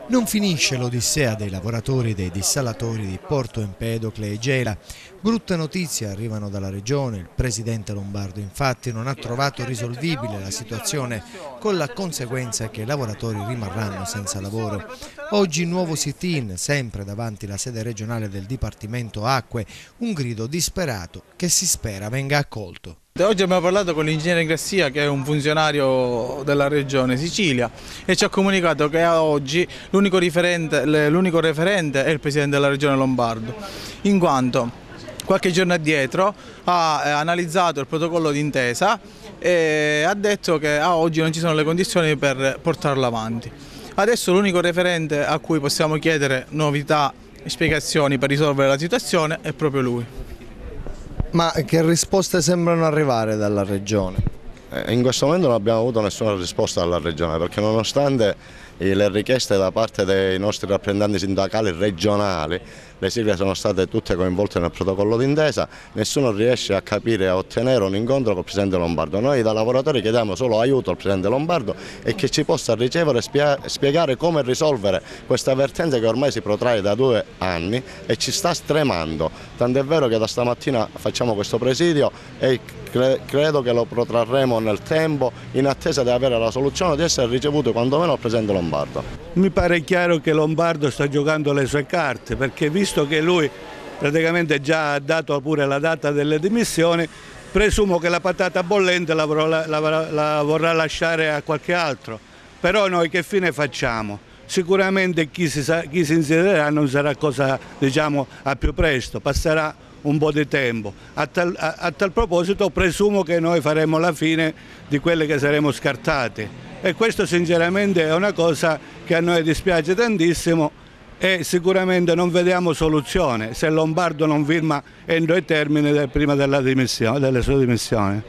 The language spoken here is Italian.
Non finisce l'odissea dei lavoratori dei dissalatori di Porto Empedocle e Gela. Brutte notizie arrivano dalla regione. Il presidente lombardo infatti non ha trovato risolvibile la situazione, con la conseguenza che i lavoratori rimarranno senza lavoro. Oggi nuovo sit-in, sempre davanti alla sede regionale del Dipartimento Acque, un grido disperato che si spera venga accolto. Oggi abbiamo parlato con l'ingegnere Grassia, che è un funzionario della regione Sicilia, e ci ha comunicato che a oggi l'unico referente è il presidente della regione Lombardo, in quanto qualche giorno addietro ha analizzato il protocollo d'intesa e ha detto che a oggi non ci sono le condizioni per portarlo avanti. Adesso l'unico referente a cui possiamo chiedere novità e spiegazioni per risolvere la situazione è proprio lui. Ma che risposte sembrano arrivare dalla regione? In questo momento non abbiamo avuto nessuna risposta dalla regione, perché nonostante le richieste da parte dei nostri rappresentanti sindacali regionali, le sigle sono state tutte coinvolte nel protocollo d'intesa, nessuno riesce a capire e a ottenere un incontro con il Presidente Lombardo. Noi da lavoratori chiediamo solo aiuto al Presidente Lombardo e che ci possa ricevere e spiegare come risolvere questa vertenza che ormai si protrae da 2 anni e ci sta stremando. Tant'è vero che da stamattina facciamo questo presidio e credo che lo protrarremo nel tempo in attesa di avere la soluzione di essere ricevuto quantomeno al Presidente Lombardo. Mi pare chiaro che Lombardo sta giocando le sue carte, perché visto che lui praticamente già ha dato pure la data delle dimissioni, presumo che la patata bollente la vorrà lasciare a qualche altro. Però noi che fine facciamo? Sicuramente chi si insiederà non sarà cosa, diciamo, a più presto, passerà un po' di tempo. A tal proposito presumo che noi faremo la fine di quelli che saremo scartati e questo sinceramente è una cosa che a noi dispiace tantissimo e sicuramente non vediamo soluzione se Lombardo non firma entro i termini prima delle sue dimissioni.